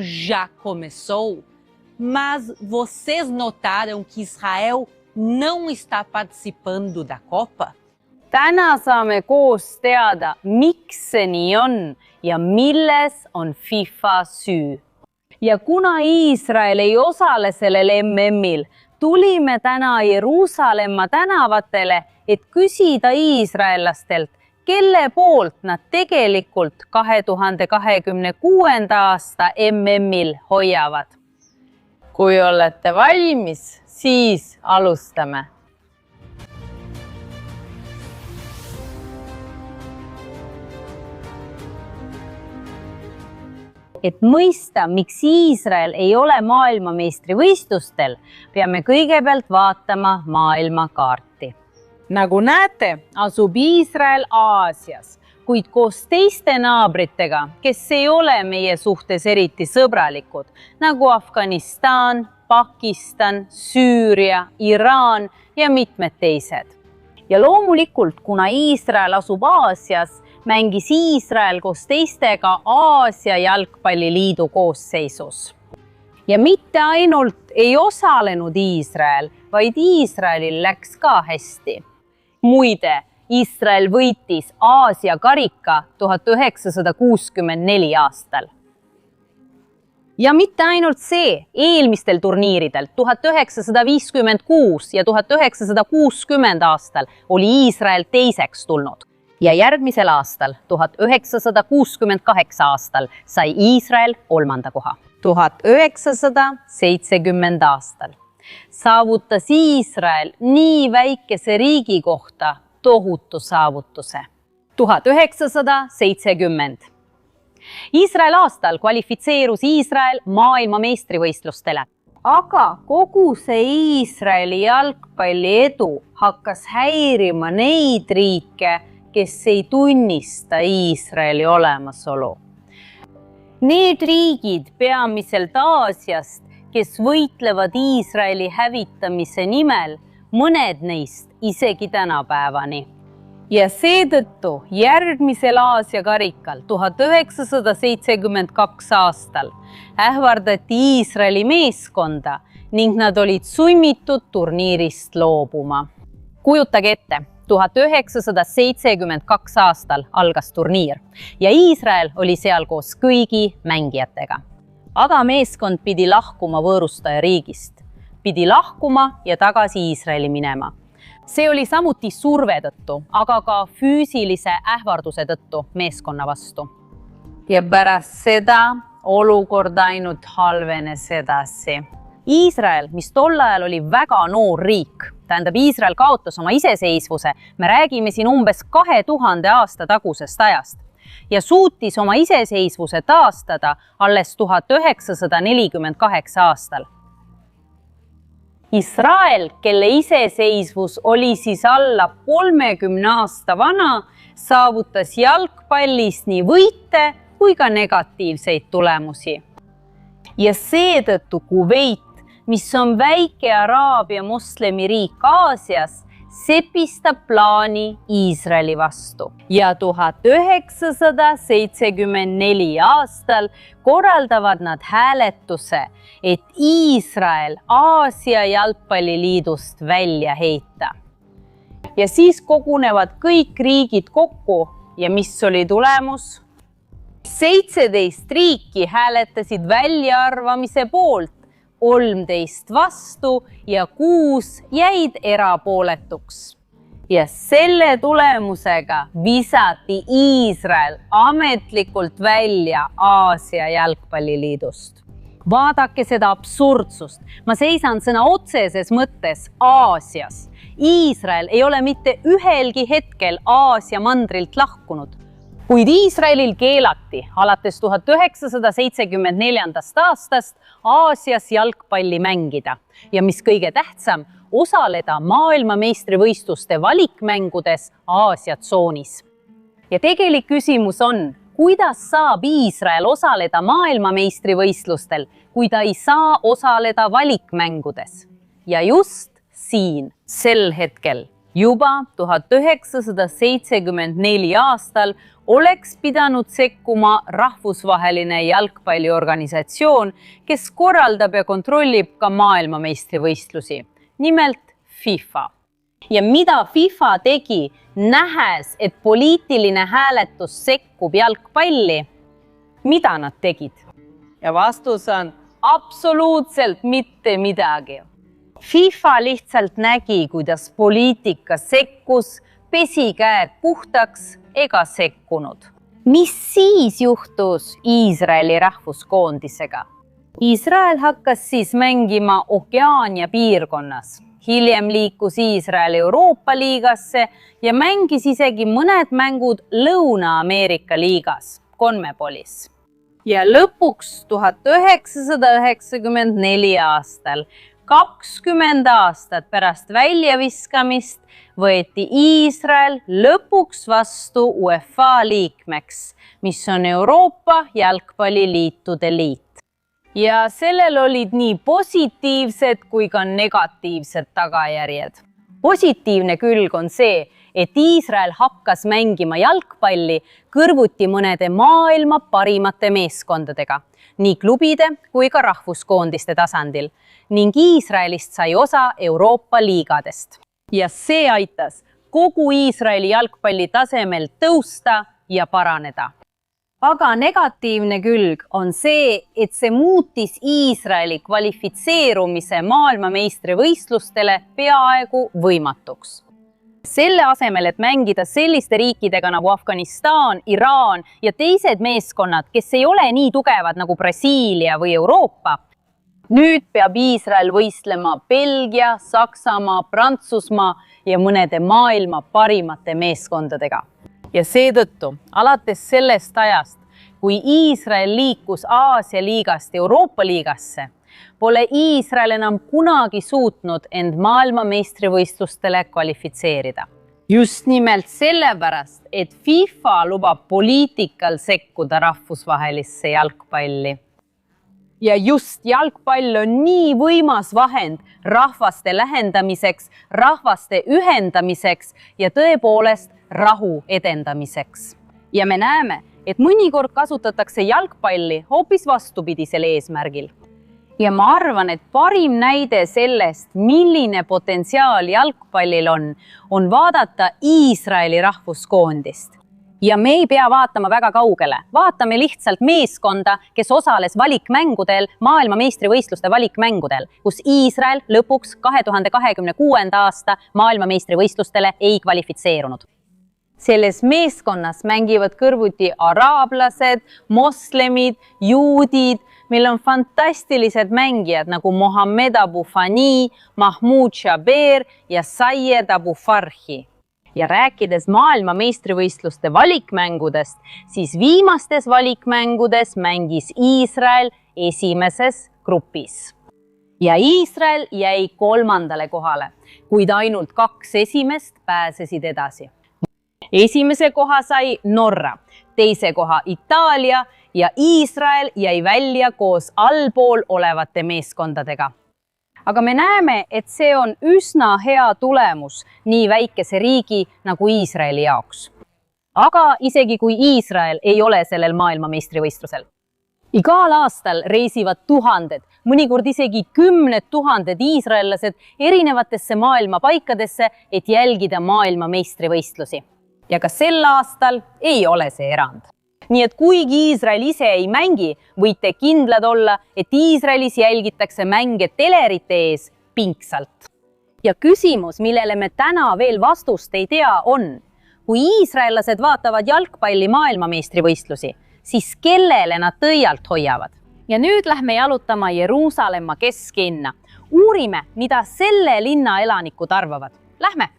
já começou, mas vocês notaram que Israel não está participando da Copa? Täna saame koos teada, miks see nii on ja milles on FIFA süü. Ja kuna Iisrael ei osale sellel MM-il, tulime täna Jeruusalemma tänavatele, et küsida iisraellastelt, kelle poolt nad tegelikult 2026. aasta MM-il hoiavad. Kui olete valmis, siis alustame. Et mõista, miks Iisrael ei ole maailmameistrivõistlustel, peame kõigepealt vaatama maailmakaarti. Nagu näete, asub Iisrael Aasias, kuid koos teiste naabritega, kes ei ole meie suhtes eriti sõbralikud, nagu Afganistan, Pakistan, Süüria, Iraan ja mitmed teised. Ja loomulikult, kuna Iisrael asub Aasias, mängis Iisrael koos teistega Aasia jalgpalliliidu koosseisus. Ja mitte ainult ei osalenud Iisrael, vaid Iisraelil läks ka hästi. Muide, Iisrael võitis Aasia karika 1964 aastal. Ja mitte ainult see, eelmistel turniiridel 1956 ja 1960 aastal oli Iisrael teiseks tulnud. Ja järgmisel aastal, 1968 aastal, sai Iisrael kolmanda koha. 1970 aastal saavutas Iisrael nii väikese riigi kohta tohutu saavutuse. 1970. Iisrael aastal kvalifitseerus Iisrael maailmameistrivõistlustele. Aga kogu see Iisraeli jalgpalli edu hakkas häirima neid riike, kes ei tunnista Iisraeli olemasolu. Need riigid peamiselt Aasiast, kes võitlevad Iisraeli hävitamise nimel, mõned neist isegi tänapäevani. Ja seetõttu järgmisel Aasia karikal 1972 aastal ähvardati Iisraeli meeskonda ning nad olid sunnitud turniirist loobuma. Kujutage ette, 1972 aastal algas turniir ja Iisrael oli seal koos kõigi mängijatega. Aga meeskond pidi lahkuma võõrustaja riigist. Pidi lahkuma ja tagasi Iisraeli minema. See oli samuti surve tõttu, aga ka füüsilise ähvarduse tõttu meeskonna vastu. Ja pärast seda olukord ainult halvenes edasi. Iisrael, mis tol ajal oli väga noor riik, tähendab Iisrael kaotas oma iseseisvuse, me räägime siin umbes 2000 aasta tagusest ajast, ja suutis oma iseseisvuse taastada alles 1948 aastal. Iisrael, kelle iseseisvus oli siis alla 30 aasta vana, saavutas jalgpallis nii võite kui ka negatiivseid tulemusi. Ja seetõttu Kuveit, mis on väike Araabia moslemiriik Aasias, sepistab plaani Iisraeli vastu. Ja 1974 aastal korraldavad nad hääletuse, et Iisrael Aasia jalgpalliliidust välja heita. Ja siis kogunevad kõik riigid kokku ja mis oli tulemus? 17 riiki hääletasid väljaarvamise poolt, 13 vastu ja 6 jäid erapooletuks. Ja selle tulemusega visati Iisrael ametlikult välja Aasia jalgpalliliidust. Vaadake seda absurdsust. Ma seisan sõna otseses mõttes Aasias. Iisrael ei ole mitte ühelgi hetkel Aasia mandrilt lahkunud. Kuid Iisraelil keelati alates 1974. aastast Aasias jalgpalli mängida ja mis kõige tähtsam, osaleda maailmameistrivõistluste valikmängudes Aasia tsoonis. Ja tegelik küsimus on, kuidas saab Iisrael osaleda maailmameistrivõistlustel, kui ta ei saa osaleda valikmängudes? Ja just siin, sel hetkel, Juba 1974 aastal oleks pidanud sekkuma rahvusvaheline jalgpalliorganisatsioon, kes korraldab ja kontrollib ka maailmameistrivõistlusi, nimelt FIFA. Ja mida FIFA tegi, nähes, et poliitiline hääletus sekkub jalgpalli? Mida nad tegid? Ja vastus on absoluutselt mitte midagi. FIFA lihtsalt nägi, kuidas poliitika sekkus, pesi käed puhtaks ega sekkunud. Mis siis juhtus Iisraeli rahvuskoondisega? Iisrael hakkas siis mängima Okeaania piirkonnas. Hiljem liikus Iisrael Euroopa liigasse ja mängis isegi mõned mängud Lõuna-Ameerika liigas, CONMEBOLis. Ja lõpuks 1994 aastal 20 aastat pärast väljaviskamist võeti Iisrael lõpuks vastu UEFA liikmeks, mis on Euroopa jalgpalliliitude liit. Ja sellel olid nii positiivsed kui ka negatiivsed tagajärjed. Positiivne külg on see, et Iisrael hakkas mängima jalgpalli kõrvuti mõnede maailma parimate meeskondadega, nii klubide kui ka rahvuskoondiste tasandil, ning Iisraelist sai osa Euroopa liigadest. Ja see aitas kogu Iisraeli jalgpalli tasemel tõusta ja paraneda. Aga negatiivne külg on see, et see muutis Iisraeli kvalifitseerumise maailmameistrivõistlustele peaaegu võimatuks. Selle asemel, et mängida selliste riikidega nagu Afganistan, Iraan ja teised meeskonnad, kes ei ole nii tugevad nagu Brasiilia või Euroopa, nüüd peab Iisrael võistlema Belgia, Saksamaa, Prantsusmaa ja mõnede maailma parimate meeskondadega. Ja seetõttu, alates sellest ajast, kui Iisrael liikus Aasia liigast Euroopa liigasse, pole Iisrael enam kunagi suutnud end maailmameistrivõistlustele kvalifitseerida. Just nimelt sellepärast, et FIFA lubab poliitikal sekkuda rahvusvahelisse jalgpalli. Ja just jalgpall on nii võimas vahend rahvaste lähendamiseks, rahvaste ühendamiseks ja tõepoolest rahu edendamiseks. Ja me näeme, et mõnikord kasutatakse jalgpalli hoopis vastupidisel eesmärgil. Ja ma arvan, et parim näide sellest, milline potentsiaal jalgpallil on vaadata Iisraeli rahvuskoondist. Ja me ei pea vaatama väga kaugele. Vaatame lihtsalt meeskonda, kes osales valikmängudel, maailmameistrivõistluste valikmängudel, kus Iisrael lõpuks 2026. aasta maailmameistrivõistlustele ei kvalifitseerunud. Selles meeskonnas mängivad kõrvuti araablased, moslemid, juudid. Meil on fantastilised mängijad nagu Mohammed Abu Fani, Mahmoud Shaber ja Sayed Abu Farhi. Ja rääkides maailmameistrivõistluste valikmängudest, siis viimastes valikmängudes mängis Iisrael esimeses grupis. Ja Iisrael jäi 3. kohale, kuid ainult 2 esimest pääsesid edasi. Esimese koha sai Norra, teise koha Itaalia ja Iisrael jäi välja koos allpool olevate meeskondadega. Aga me näeme, et see on üsna hea tulemus nii väikese riigi nagu Iisraeli jaoks. Aga isegi kui Iisrael ei ole sellel maailmameistrivõistlusel. Igal aastal reisivad tuhanded, mõnikord isegi 10 000 iisraellased erinevatesse maailma paikadesse, et jälgida maailmameistrivõistlusi. Ja ka sel aastal ei ole see erand. Nii et kuigi Iisrael ise ei mängi, võite kindlad olla, et Iisraelis jälgitakse mänge telerite ees pingsalt. Ja küsimus, millele me täna veel vastust ei tea, on, kui iisraellased vaatavad jalgpalli maailmameistrivõistlusi, siis kellele nad tõialt hoiavad? Ja nüüd lähme jalutama Jeruusalemma kesklinna. Uurime, mida selle linna elanikud arvavad. Lähme!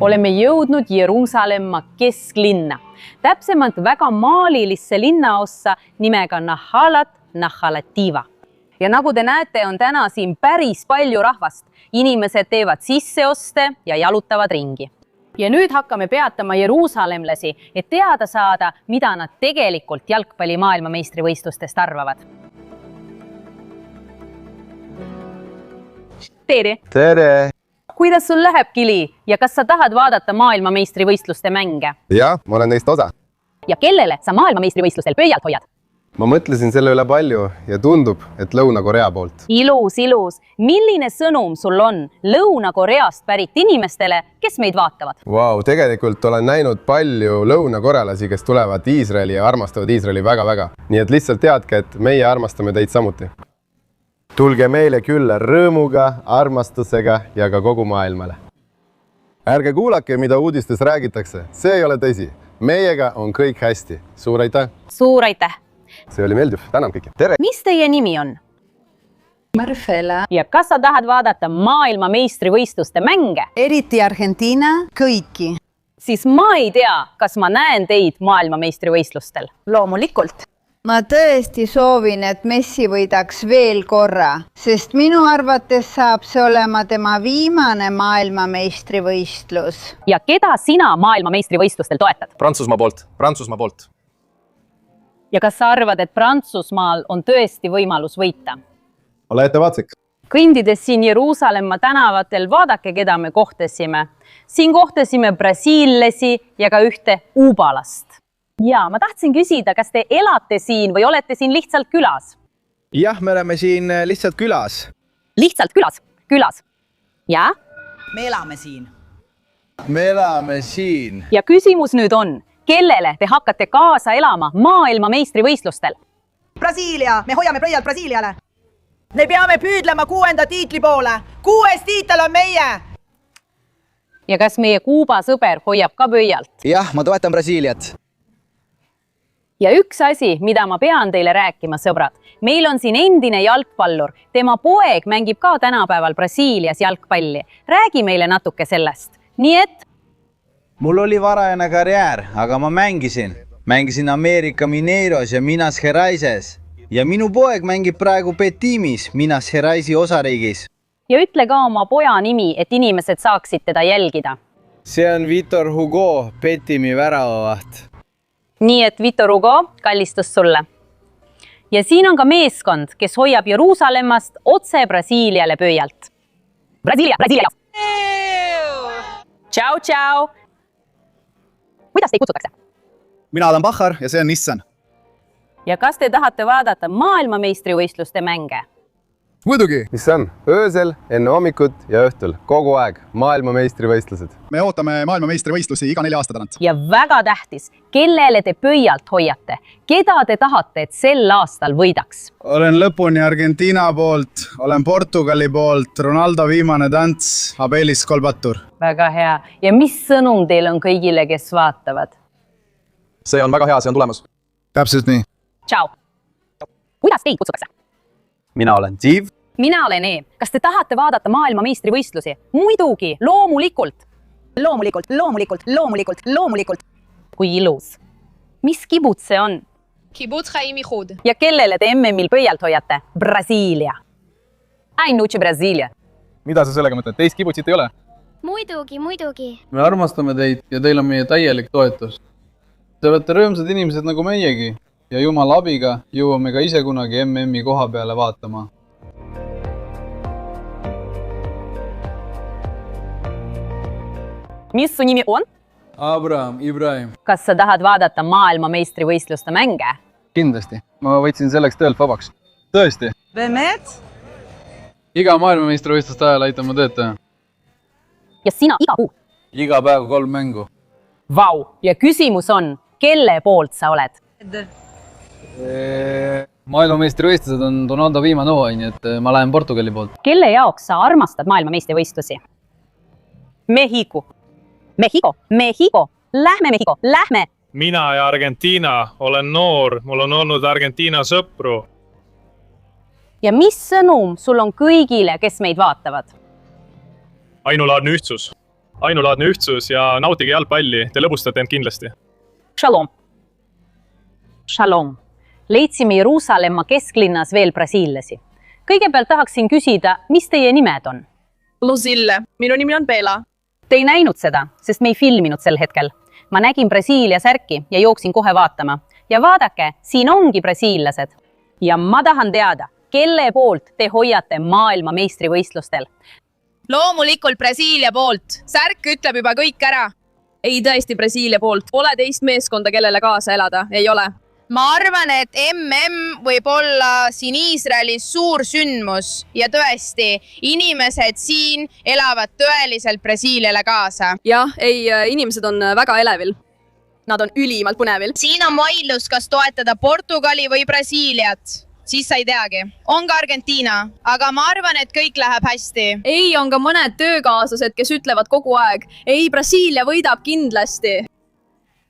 oleme jõudnud Jeruusalemma kesklinna. Täpsemalt väga maalilisse linnaossa nimega Nahalat Nahalativa. Ja nagu te näete, on täna siin päris palju rahvast. Inimesed teevad sisseoste ja jalutavad ringi. Ja nüüd hakkame peatama jeruusalemlasi, et teada saada, mida nad tegelikult jalgpalli maailmameistrivõistlustest arvavad. Tere! Tere! Kuidas sul läheb, Kili? Ja kas sa tahad vaadata maailmameistrivõistluste mänge? Jah, ma olen neist osa. Ja kellele sa maailmameistrivõistlustel pöialt hoiad? Ma mõtlesin selle üle palju ja tundub, et Lõuna-Korea poolt. Ilus, ilus. Milline sõnum sul on Lõuna-Koreast pärit inimestele, kes meid vaatavad? Vau, tegelikult olen näinud palju lõunakorealasi, kes tulevad Iisraeli ja armastavad Iisraeli väga-väga. Nii et lihtsalt teadke, et meie armastame teid samuti. Tulge meile külla rõõmuga, armastusega ja ka kogu maailmale. Ärge kuulake, mida uudistes räägitakse. See ei ole tõsi. Meiega on kõik hästi. Suur aitäh! Suur aitäh! See oli meeldiv. Tänan kõiki. Tere! Mis teie nimi on? Marfela. Ja kas sa tahad vaadata maailmameistrivõistluste mänge? Eriti Argentiina, kõiki. Siis ma ei tea, kas ma näen teid maailmameistrivõistlustel. Loomulikult. Ma tõesti soovin, et Messi võidaks veel korra, sest minu arvates saab see olema tema viimane maailmameistrivõistlus. Ja keda sina maailmameistrivõistlustel toetad? Prantsusmaa poolt. Ja kas sa arvad, et Prantsusmaal on tõesti võimalus võita? Ole ettevaatsik. Kõndides siin Jeruusalemma tänavatel, vaadake, keda me kohtasime. Siin kohtasime brasiillesi ja ka ühte ubalast. Ja ma tahtsin küsida, kas te elate siin või olete siin lihtsalt külas? Jah, me oleme siin lihtsalt külas. Lihtsalt külas. Ja? Me elame siin. Me elame siin. Ja küsimus nüüd on, kellele te hakkate kaasa elama maailmameistrivõistlustel? Brasiilia, me hoiame pöialt Brasiiliale. Me peame püüdlema 6. tiitli poole. 6. tiitel on meie. Ja kas meie Kuuba sõber hoiab ka pöialt? Jah, ma toetan Brasiiliat. Ja üks asi, mida ma pean teile rääkima, sõbrad. Meil on siin endine jalgpallur. Tema poeg mängib ka tänapäeval Brasiilias jalgpalli. Räägi meile natuke sellest. Nii et Mul oli varajane karjäär, aga ma mängisin. Mängisin Ameerika Mineiros ja Minas Geraises. Ja minu poeg mängib praegu Petimis, Minas Geraisi osariigis. Ja ütle ka oma poja nimi, et inimesed saaksid teda jälgida. See on Vitor Hugo, Petimi väravavaht. Nii et Vitor Hugo, kallistus sulle. Ja siin on ka meeskond, kes hoiab Jeruusalemmast otse Brasiiliale pöialt. Brasiilia! Ciao! Kuidas teid kutsutakse? Mina olen Bahar ja see on Nissan. Ja kas te tahate vaadata maailmameistrivõistluste mänge? Muidugi! Mis see on? Öösel, enne hommikut ja õhtul. Kogu aeg. Maailmameistrivõistlused. Me ootame maailmameistrivõistlusi iga 4 aasta tagant. Ja väga tähtis, kellele te pöialt hoiate? Keda te tahate, et sel aastal võidaks? Olen lõpuni Argentiina poolt, olen Portugali poolt, Ronaldo viimane tants, Abelis Kolbatur. Väga hea. Ja mis sõnum teil on kõigile, kes vaatavad? See on väga hea, see on tulemus. Täpselt nii. Ciao! Kuidas teid kutsutakse? Mina olen Ziv. Mina olen E. Kas te tahate vaadata maailmameistrivõistlusi? Muidugi, loomulikult. Loomulikult. Kui ilus. Mis kibuts see on? Kibbutz Chaim Ichud. Ja kellele te MM-il pöialt hoiate? Brasiilia. Ainuüksi Brasiilia. Mida sa sellega mõtled? Teist kibutsit ei ole? Muidugi. Me armastame teid ja teil on meie täielik toetus. Te olete rõõmsad inimesed nagu meiegi ja Jumala abiga jõuame ka ise kunagi MM-i koha peale vaatama. Mis su nimi on? Abraham, Ibrahim. Kas sa tahad vaadata maailmameistrivõistluste mänge? Kindlasti. Ma võtsin selleks töölt vabaks. Tõesti. באמת? Iga maailmameistrivõistluste ajal aitan ma töötaja. Ja sina iga kuu? Iga päev 3 mängu. Vau! Ja küsimus on, kelle poolt sa oled? Maailmameistrivõistlused on Ronaldo viimane hooaeg, nii et ma lähen Portugali poolt. Kelle jaoks sa armastad maailmameistrivõistlusi? Mexico. Lähme Mexico, lähme! Mina ja Argentiina, olen noor, mul on olnud Argentiina sõpru. Ja mis sõnum sul on kõigile, kes meid vaatavad? Ainulaadne ühtsus. ainulaadne ühtsus ja nautige jalgpalli, te lõbustate end kindlasti. Shalom. Shalom. Leidsime Jeruusalemma kesklinnas veel brasiillasi. Kõigepealt tahaksin küsida, mis teie nimed on? Luzille, minu nimi on Bela. Te ei näinud seda, sest me ei filminud sel hetkel. Ma nägin Brasiilia särki ja jooksin kohe vaatama. Ja vaadake, siin ongi brasiillased. Ja ma tahan teada, kelle poolt te hoiate maailma meistrivõistlustel? Loomulikult Brasiilia poolt. Särk ütleb juba kõik ära. Ei tõesti Brasiilia poolt. Pole teist meeskonda, kellele kaasa elada. Ei ole. Ma arvan, et MM võib olla siin Iisraelis suur sündmus ja tõesti, inimesed siin elavad tõeliselt Brasiiliale kaasa. Jah, inimesed on väga elevil. Nad on ülimalt põnevil. Siin on vaidlus, kas toetada Portugali või Brasiiliat. Siis sa ei teagi. On ka Argentiina, aga ma arvan, et kõik läheb hästi. Ei, on ka mõned töökaaslased, kes ütlevad kogu aeg. Ei, Brasiilia võidab kindlasti.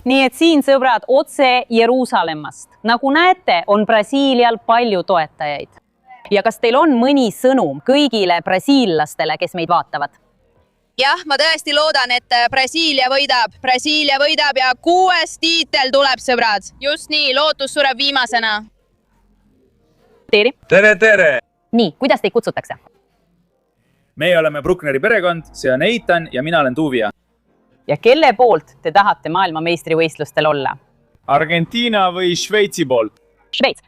Nii et siin sõbrad otse Jeruusalemmast. Nagu näete, on Brasiilial palju toetajaid. Ja kas teil on mõni sõnum kõigile brasiillastele, kes meid vaatavad? Jah, ma tõesti loodan, et Brasiilia võidab. Brasiilia võidab ja 6. tiitel tuleb, sõbrad. Just nii, lootus sureb viimasena. Teeri? Tere! Nii, kuidas teid kutsutakse? Meie oleme Bruckneri perekond, see on Eitan ja mina olen Tuvia. Ja kelle poolt te tahate maailma meistrivõistlustel olla? Argentiina või Šveitsi poolt? Šveits.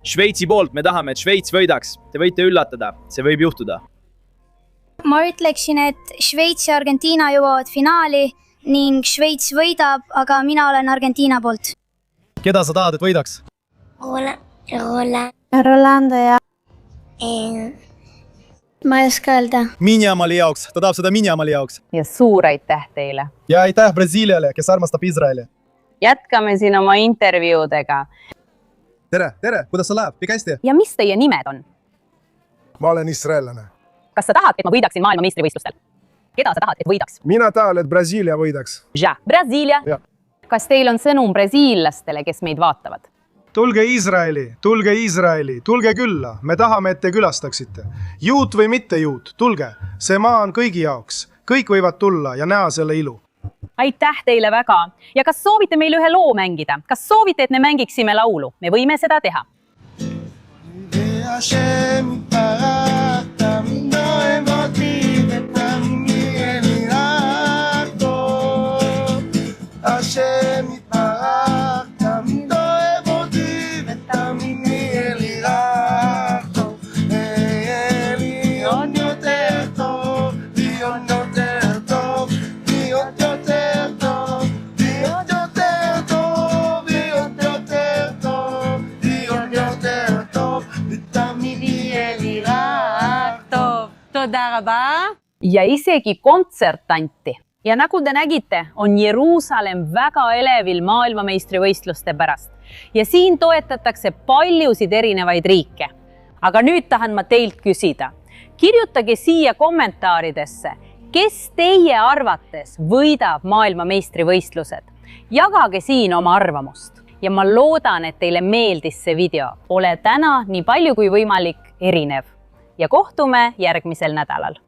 Šveitsi poolt me tahame, et Šveits võidaks. Te võite üllatada, see võib juhtuda. Ma ütleksin, et Šveits ja Argentiina jõuavad finaali ning Šveits võidab, aga mina olen Argentiina poolt. Keda sa tahad, et võidaks? Rolando ja... Ma ei oska öelda. Minjamali jaoks, ta tahab seda Minjamali jaoks. Ja suur aitäh teile. Ja aitäh Brasiiliale, kes armastab Iisraeli. Jätkame siin oma intervjuudega. Tere, kuidas sa läheb? Kõik hästi? Ja mis teie nimed on? Ma olen israellane. Kas sa tahad, et ma võidaksin maailma meistrivõistlustel? Keda sa tahad, et võidaks? Mina tahan, et Brasiilia võidaks. Ja, Brasiilia. Ja. Kas teil on sõnum brasiillastele, kes meid vaatavad? Tulge Iisraeli, tulge külla. Me tahame, et te külastaksite. Juut või mitte juut, tulge. See maa on kõigi jaoks. Kõik võivad tulla ja näha selle ilu. Aitäh teile väga. Ja kas soovite meile ühe loo mängida? Kas soovite, et me mängiksime laulu? Me võime seda teha. Ja isegi kontsert anti. Ja nagu te nägite, on Jeruusalemm väga elevil maailmameistrivõistluste pärast. Ja siin toetatakse paljusid erinevaid riike. Aga nüüd tahan ma teilt küsida. Kirjutage siia kommentaaridesse, kes teie arvates võidab maailmameistrivõistlused. Jagage siin oma arvamust. Ja ma loodan, et teile meeldis see video. Ole täna nii palju kui võimalik erinev. Ja kohtume järgmisel nädalal.